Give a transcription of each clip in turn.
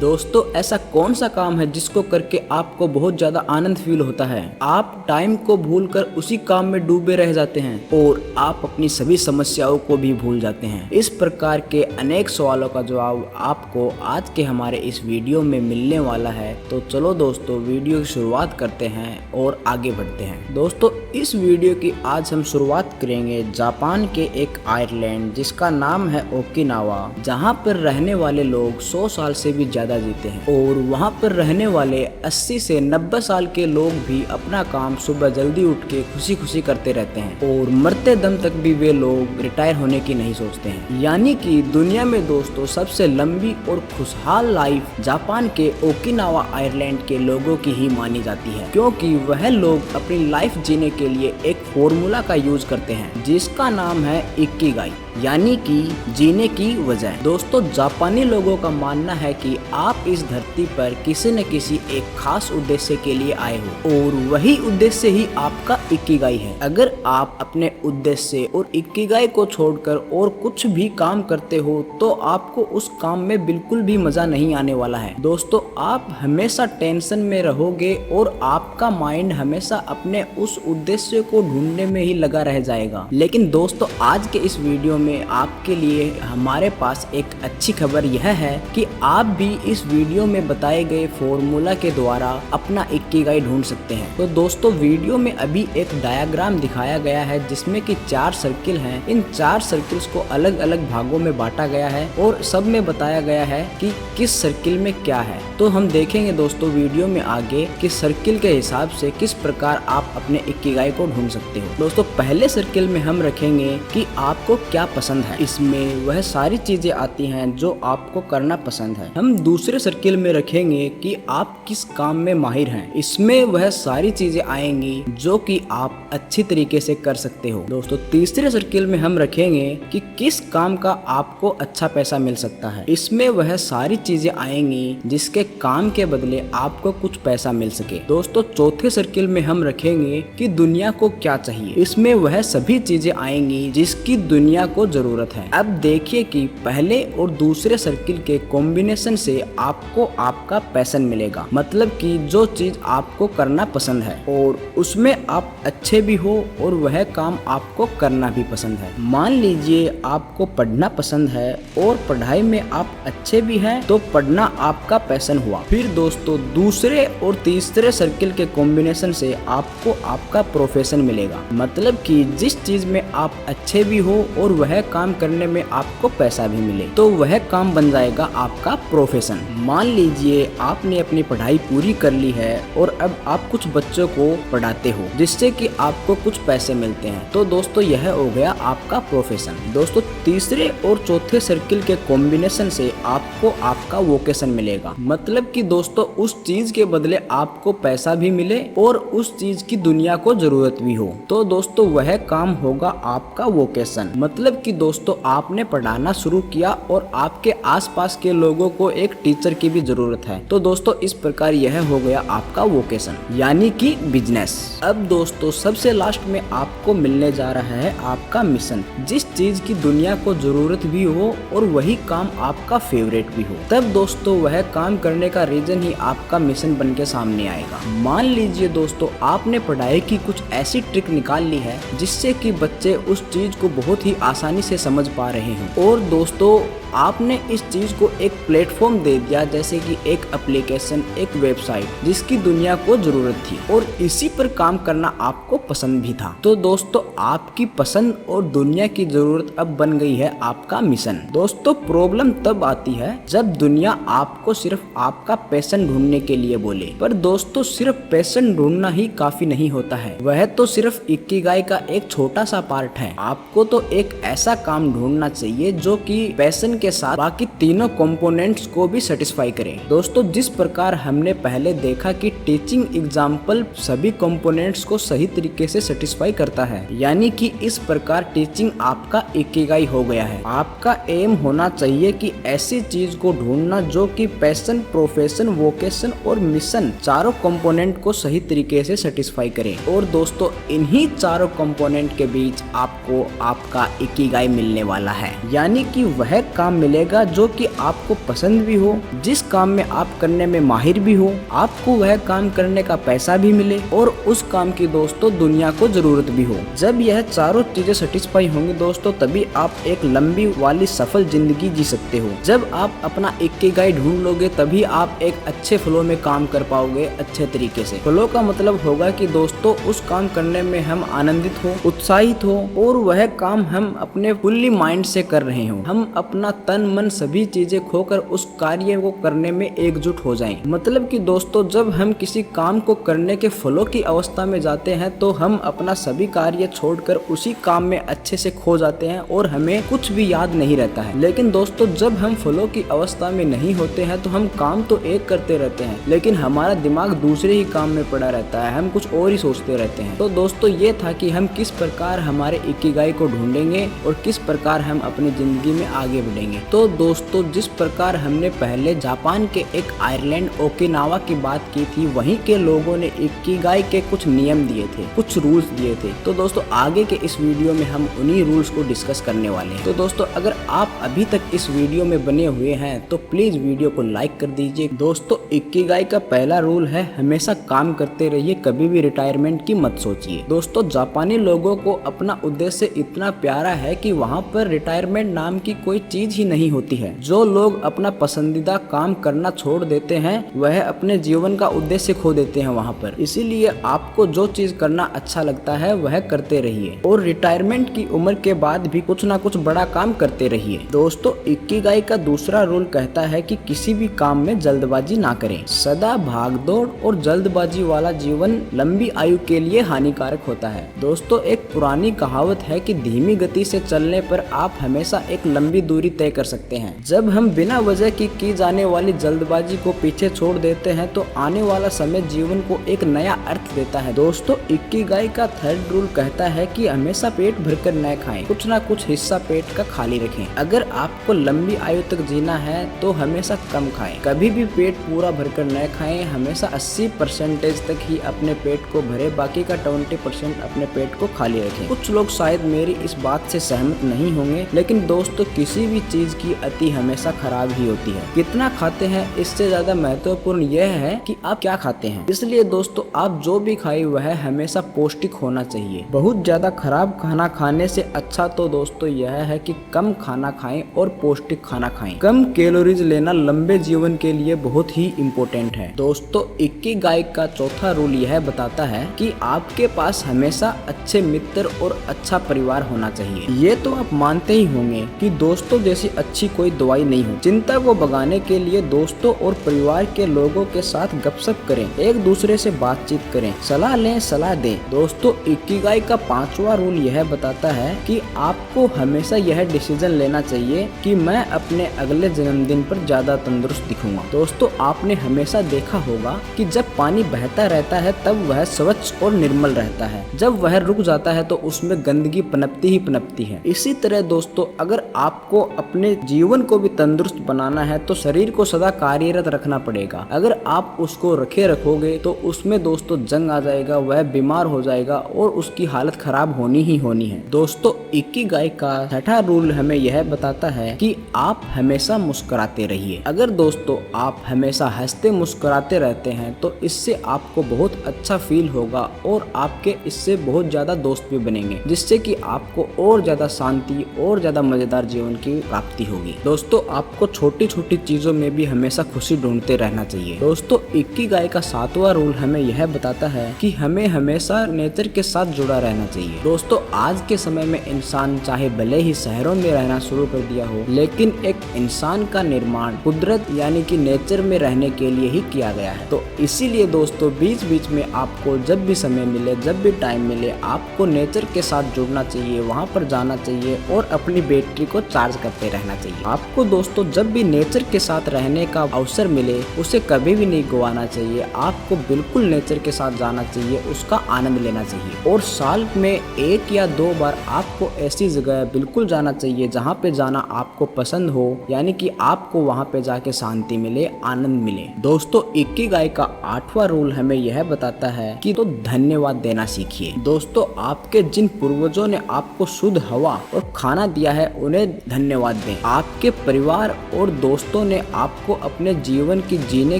दोस्तों ऐसा कौन सा काम है जिसको करके आपको बहुत ज्यादा आनंद फील होता है? आप टाइम को भूलकर उसी काम में डूबे रह जाते हैं और आप अपनी सभी समस्याओं को भी भूल जाते हैं। इस प्रकार के अनेक सवालों का जवाब आपको आज के हमारे इस वीडियो में मिलने वाला है। तो चलो दोस्तों वीडियो की शुरुआत करते हैं और आगे बढ़ते हैं। दोस्तों इस वीडियो की आज हम शुरुआत करेंगे जापान के एक आइलैंड जिसका नाम है ओकिनावा, जहाँ पर रहने वाले लोग 100 साल से भी ज्यादा जीते हैं और वहाँ पर रहने वाले 80 से 90 साल के लोग भी अपना काम सुबह जल्दी उठ के खुशी खुशी करते रहते हैं और मरते दम तक भी वे लोग रिटायर होने की नहीं सोचते हैं। यानी कि दुनिया में दोस्तों सबसे लंबी और खुशहाल लाइफ जापान के ओकिनावा आइलैंड के लोगों की ही मानी जाती है, क्योंकि वह लोग अपनी लाइफ जीने के लिए एक फॉर्मूला का यूज करते हैं जिसका नाम है इकिगाई, यानी कि जीने की वजह। दोस्तों जापानी लोगों का मानना है कि आप इस धरती पर किसी न किसी एक खास उद्देश्य के लिए आए हो और वही उद्देश्य ही आपका इकिगाई है। अगर आप अपने उद्देश्य और इकिगाई को छोड़कर और कुछ भी काम करते हो तो आपको उस काम में बिल्कुल भी मजा नहीं आने वाला है। दोस्तों आप हमेशा टेंशन में रहोगे और आपका माइंड हमेशा अपने उस उद्देश्य को ढूंढने में ही लगा रह जाएगा। लेकिन दोस्तों आज के इस वीडियो में आपके लिए हमारे पास एक अच्छी खबर यह है कि आप भी इस वीडियो में बताए गए फॉर्मूला के द्वारा अपना इकिगाई ढूंढ सकते हैं। तो दोस्तों वीडियो में अभी एक डायग्राम दिखाया गया है जिसमें कि 4 सर्किल हैं। इन 4 सर्किल्स को अलग अलग भागों में बांटा गया है और सब में बताया गया है कि किस सर्किल में क्या है। तो हम देखेंगे दोस्तों वीडियो में आगे कि सर्किल के हिसाब से किस प्रकार आप अपने इकिगाई को ढूंढ सकते हो। दोस्तों पहले सर्किल में हम रखेंगे कि आपको क्या पसंद है। इसमें वह सारी चीजें आती हैं जो आपको करना पसंद है। हम दूसरे सर्किल में रखेंगे कि आप किस काम में माहिर हैं। इसमें वह सारी चीजें आएंगी जो कि आप अच्छी तरीके से कर सकते हो। दोस्तों तीसरे सर्किल में हम रखेंगे कि किस काम का आपको अच्छा पैसा मिल सकता है। इसमें वह सारी चीजें आएंगी जिसके काम के बदले आपको कुछ पैसा मिल सके। दोस्तों चौथे सर्किल में हम रखेंगे कि दुनिया को क्या चाहिए। इसमें वह सभी चीजें आएंगी जिसकी दुनिया को जरूरत है। अब देखिए कि पहले और दूसरे सर्किल के कॉम्बिनेशन से आपको आपका पैशन मिलेगा, मतलब कि जो चीज आपको करना पसंद है और उसमें आप अच्छे भी हो और वह काम आपको करना भी पसंद है। मान लीजिए आपको पढ़ना पसंद है और पढ़ाई में आप अच्छे भी हैं तो पढ़ना आपका पैशन हुआ। फिर दोस्तों दूसरे और तीसरे सर्किल के कॉम्बिनेशन से आपको आपका प्रोफेशन मिलेगा, मतलब कि जिस चीज में आप अच्छे भी हो और वह काम करने में आपको पैसा भी मिले तो वह काम बन जाएगा आपका प्रोफेशन। मान लीजिए आपने अपनी पढ़ाई पूरी कर ली है और अब आप कुछ बच्चों को पढ़ाते हो जिससे कि आपको कुछ पैसे मिलते हैं, तो दोस्तों यह हो गया आपका प्रोफेशन। दोस्तों तीसरे और चौथे सर्किल के कॉम्बिनेशन से आपको आपका वोकेशन मिलेगा, मतलब कि दोस्तों उस चीज के बदले आपको पैसा भी मिले और उस चीज की दुनिया को जरूरत भी हो, तो दोस्तों वह काम होगा आपका वोकेशन। मतलब कि दोस्तों आपने पढ़ाना शुरू किया और आपके आसपास के लोगों को एक टीचर की भी जरूरत है, तो दोस्तों इस प्रकार यह हो गया आपका वोकेशन यानी कि बिजनेस। अब दोस्तों सबसे लास्ट में आपको मिलने जा रहा है आपका मिशन, जिस चीज की दुनिया को जरूरत भी हो और वही काम आपका फेवरेट भी हो, तब दोस्तों वह काम करने का रीजन ही आपका मिशन बन के सामने आएगा। मान लीजिए दोस्तों आपने पढ़ाई की कुछ ऐसी ट्रिक निकाल ली है जिससे कि बच्चे उस चीज को बहुत ही आसानी से समझ पा रहे हैं और दोस्तों आपने इस चीज को एक प्लेटफॉर्म दे दिया, जैसे कि एक एप्लीकेशन, एक वेबसाइट जिसकी दुनिया को जरूरत थी और इसी पर काम करना आपको पसंद भी था। तो दोस्तों आपकी पसंद और दुनिया की जरूरत अब बन गई है आपका मिशन। दोस्तों प्रॉब्लम तब आती है जब दुनिया आपको सिर्फ आपका पैशन ढूंढने के लिए बोले, पर दोस्तों सिर्फ पैशन ढूंढना ही काफी नहीं होता है, वह तो सिर्फ इकिगाई का एक छोटा सा पार्ट है। आपको तो एक ऐसा काम ढूंढना चाहिए जो कि पैशन के साथ बाकी तीनों कंपोनेंट्स को भी सेटिस्फाई करे। दोस्तों जिस प्रकार हमने पहले देखा कि टीचिंग एग्जाम्पल सभी कंपोनेंट्स को सही तरीके से सेटिस्फाई करता है, यानी कि इस प्रकार टीचिंग आपका इकिगाई हो गया है। आपका एम होना चाहिए कि ऐसी चीज को ढूंढना जो कि पैशन, प्रोफेशन, वोकेशन और मिशन चारों कंपोनेंट को सही तरीके से सेटिस्फाई करे। और दोस्तों इन्हीं चारों कंपोनेंट के बीच आपको आपका आपका इकिगाई मिलने वाला है। यानी कि वह काम मिलेगा जो कि आपको पसंद भी हो, जिस काम में आप करने में माहिर भी हो, आपको वह काम करने का पैसा भी मिले और उस काम की दोस्तों दुनिया को जरूरत भी हो। जब यह चारों चीजें सेटिस्फाई होंगी दोस्तों, तभी आप एक लंबी वाली सफल जिंदगी जी सकते हो। जब आप अपना इकिगाई ढूंढ लोगे तभी आप एक अच्छे फ्लो में काम कर पाओगे अच्छे तरीके से। फ्लो का मतलब होगा कि दोस्तों उस काम करने में हम आनंदित हो, उत्साहित हो और वह काम हम अपने फुल्ली माइंड से कर रहे हो। हम अपना तन मन सभी चीजें खोकर उस कार्य को करने में एकजुट हो जाएं। मतलब कि दोस्तों जब हम किसी काम को करने के फ्लो की अवस्था में जाते हैं तो हम अपना सभी कार्य छोड़कर उसी काम में अच्छे से खो जाते हैं और हमें कुछ भी याद नहीं रहता है। लेकिन दोस्तों जब हम फ्लो की अवस्था में नहीं होते हैं तो हम काम तो एक करते रहते हैं लेकिन हमारा दिमाग दूसरे ही काम में पड़ा रहता है, हम कुछ और ही सोचते रहते हैं। तो दोस्तों ये था कि हम किस प्रकार हमारे इकिगाई को ढूंढेंगे और किस प्रकार हम अपनी जिंदगी में आगे बढ़ेंगे। तो दोस्तों जिस प्रकार हमने पहले जापान के एक आयरलैंड ओकिनावा की बात की थी, वहीं के लोगों ने इकिगाई के कुछ नियम दिए थे, कुछ रूल्स दिए थे। तो दोस्तों आगे के इस वीडियो में हम उन्हीं रूल्स को डिस्कस करने वाले हैं। तो दोस्तों अगर आप अभी तक इस वीडियो में बने हुए हैं तो प्लीज वीडियो को लाइक कर दीजिए। दोस्तों इकिगाई का पहला रूल है हमेशा काम करते रहिए, कभी भी रिटायरमेंट की मत सोचिए। दोस्तों जापानी लोगों को अपना उद्देश्य इतना प्यारा है कि वहाँ पर रिटायरमेंट नाम की कोई चीज ही नहीं होती है। जो लोग अपना पसंदीदा काम करना छोड़ देते हैं वह अपने जीवन का उद्देश्य खो देते हैं वहाँ पर। इसीलिए आपको जो चीज करना अच्छा लगता है वह करते रहिए और रिटायरमेंट की उम्र के बाद भी कुछ ना कुछ बड़ा काम करते रहिए। दोस्तों इकिगाई का दूसरा रूल कहता है कि किसी भी काम में जल्दबाजी ना करें। सदा भागदौड़ और जल्दबाजी वाला जीवन लंबी आयु के लिए हानिकारक होता है। दोस्तों एक पुरानी कहावत है कि धीमी गति से चलने पर आप हमेशा एक लंबी दूरी तय कर सकते हैं। जब हम बिना वजह की जाने वाली जल्दबाजी को पीछे छोड़ देते हैं तो आने वाला समय जीवन को एक नया अर्थ देता है। दोस्तों इकिगाई का थर्ड रूल कहता है कि हमेशा पेट भरकर न खाएं, कुछ ना कुछ हिस्सा पेट का खाली रखें। अगर आपको लंबी आयु तक जीना है तो हमेशा कम खाएं, कभी भी पेट पूरा भरकर न खाएं। हमेशा 80% तक ही अपने पेट को भरे, बाकी का 20% अपने पेट को खाली रखें। कुछ लोग शायद मेरी इस बात से सहमत नहीं होंगे, लेकिन दोस्तों किसी भी चीज की अति हमेशा खराब ही होती है। कितना खाते हैं इससे ज्यादा महत्वपूर्ण यह है कि आप क्या खाते हैं। इसलिए दोस्तों आप जो भी खाए वह हमेशा पौष्टिक होना चाहिए। बहुत ज्यादा खराब खाना खाने से अच्छा तो दोस्तों यह है कि कम खाना खाएं और पौष्टिक खाना खाएं। कम कैलोरीज लेना लंबे जीवन के लिए बहुत ही इम्पोर्टेंट है। दोस्तों इकिगाई का चौथा रूल यह बताता है कि आपके पास हमेशा अच्छे मित्र और अच्छा परिवार होना चाहिए। ये तो आप मानते ही होंगे कि दोस्तों जैसी अच्छी कोई दवाई नहीं हो। चिंता को भगाने के लिए दोस्तों और परिवार के लोगों के साथ गपशप करें, एक दूसरे से बातचीत करें, सलाह लें, सलाह दें। दोस्तों इकिगाई का पांचवा रूल यह बताता है कि आपको हमेशा यह डिसीजन लेना चाहिए कि मैं अपने अगले जन्मदिन पर ज्यादा तंदुरुस्त दिखूंगा। दोस्तों आपने हमेशा देखा होगा कि जब पानी बहता रहता है तब वह स्वच्छ और निर्मल रहता है, जब वह रुक जाता है तो उसमें गंदगी पनपती ही पनपती है। इसी तरह दोस्तों अगर आपको अपने जीवन को भी तंदुरुस्त बनाना है तो शरीर को सदा कार्यरत रखना पड़ेगा। अगर आप उसको रखोगे तो उसमें दोस्तों जंग आ जाएगा, वह बीमार हो जाएगा और उसकी हालत खराब होनी ही होनी है। दोस्तों इकिगाई का छठा रूल हमें यह बताता है कि आप हमेशा मुस्कुराते रहिए। अगर दोस्तों आप हमेशा हंसते मुस्कुराते रहते हैं तो इससे आपको बहुत अच्छा फील होगा और आपके इससे बहुत ज्यादा दोस्त भी बनेंगे, जिससे कि आपको और ज्यादा शांति और ज्यादा मजेदार जीवन की प्राप्ति होगी। दोस्तों आपको छोटी छोटी चीजों में भी हमेशा खुशी ढूंढते रहना चाहिए। दोस्तों इकिगाई का सातवां रूल हमें यह बताता है कि हमें हमेशा नेचर के साथ जुड़ा रहना चाहिए। दोस्तों आज के समय में इंसान चाहे भले ही शहरों में रहना शुरू कर दिया हो, लेकिन एक इंसान का निर्माण कुदरत यानी कि नेचर में रहने के लिए ही किया गया है। तो इसीलिए दोस्तों बीच बीच में आपको जब भी समय मिले, जब भी टाइम मिले, आपको नेचर के साथ जुड़ना चाहिए, वहाँ पर जाना चाहिए और अपनी बैटरी को चार्ज करते रहना चाहिए। आपको दोस्तों जब भी नेचर के साथ रहने का अवसर मिले उसे कभी भी नहीं गंवाना चाहिए। आपको बिल्कुल नेचर के साथ जाना चाहिए, उसका आनंद लेना चाहिए और साल में 1 या 2 बार आपको ऐसी जगह बिल्कुल जाना चाहिए जहाँ पे जाना आपको पसंद हो, यानी कि आपको वहाँ पे जाके शांति मिले, आनंद मिले। दोस्तों इकिगाई का 8वां रूल हमें यह बताता है कि तो धन्यवाद देना सीखिए। दोस्तों आपके जिन पूर्वजों ने आपको आपको शुद्ध हवा और खाना दिया है उन्हें धन्यवाद दें। आपके परिवार और दोस्तों ने आपको अपने जीवन की जीने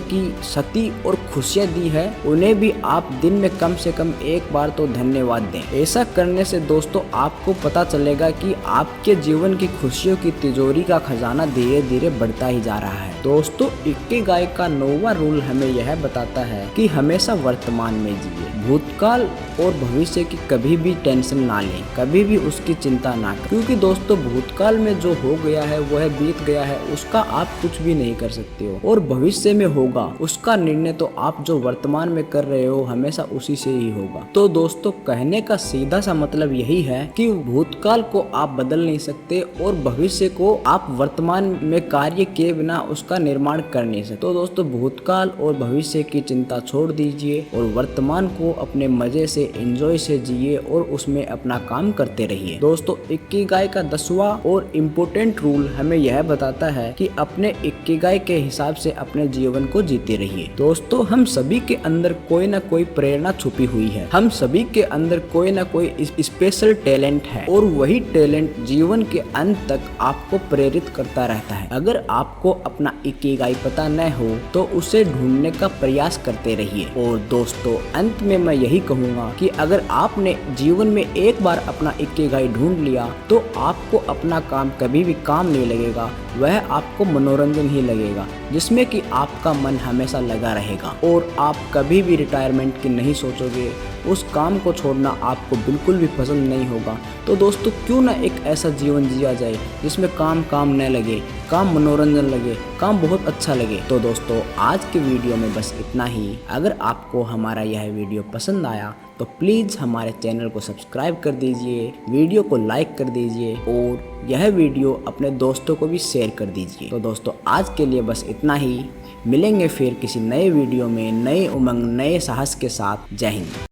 की शक्ति और खुशियाँ दी है, उन्हें भी आप दिन में कम से कम एक बार तो धन्यवाद दें। ऐसा करने से दोस्तों आपको पता चलेगा कि आपके जीवन की खुशियों की तिजोरी का खजाना धीरे धीरे बढ़ता ही जा रहा है। दोस्तों इकिगाई का 9वां रूल हमें यह बताता है कि हमेशा वर्तमान में जिए। भूतकाल और भविष्य की कभी भी टेंशन ना लें, कभी भी उसकी चिंता ना करें, क्योंकि दोस्तों भूतकाल में जो हो गया है वह बीत गया है, उसका आप कुछ भी नहीं कर सकते हो। और भविष्य में होगा उसका निर्णय तो आप जो वर्तमान में कर रहे हो हमेशा उसी से ही होगा। तो दोस्तों कहने का सीधा सा मतलब यही है कि भूतकाल को आप बदल नहीं सकते और भविष्य को आप वर्तमान में कार्य किए बिना उसका निर्माण कर नहीं सकते। तो दोस्तों भूतकाल और भविष्य की चिंता छोड़ दीजिए और वर्तमान को अपने मजे से एंजॉय से जिए और उसमें अपना काम करते रहिए। दोस्तों इकिगाई का 10वां और इम्पोर्टेंट रूल हमें यह बताता है कि अपने इकिगाई के हिसाब से अपने जीवन को जीते रहिए। दोस्तों हम सभी के अंदर कोई ना कोई प्रेरणा छुपी हुई है, हम सभी के अंदर कोई ना कोई स्पेशल टैलेंट है और वही टैलेंट जीवन के अंत तक आपको प्रेरित करता रहता है। अगर आपको अपना इकिगाई पता न हो तो उसे ढूंढने का प्रयास करते रहिए। और दोस्तों अंत में मैं यही कहूँगा कि अगर आपने जीवन में एक बार अपना इकिगाई ढूंढ लिया तो आपको अपना काम कभी भी काम नहीं लगेगा, वह आपको मनोरंजन ही लगेगा जिसमें कि आपका मन हमेशा लगा रहेगा और आप कभी भी रिटायरमेंट की नहीं सोचोगे। उस काम को छोड़ना आपको बिल्कुल भी पसंद नहीं होगा। तो दोस्तों क्यों ना एक ऐसा जीवन जिया जाए जिसमें काम काम न लगे, काम मनोरंजन लगे, काम बहुत अच्छा लगे। तो दोस्तों आज के वीडियो में बस इतना ही। अगर आपको हमारा यह वीडियो पसंद आया तो प्लीज़ हमारे चैनल को सब्सक्राइब कर दीजिए, वीडियो को लाइक कर दीजिए और यह वीडियो अपने दोस्तों को भी शेयर कर दीजिए। तो दोस्तों आज के लिए बस इतना ही। मिलेंगे फिर किसी नए वीडियो में नए उमंग नए साहस के साथ। जय हिंद।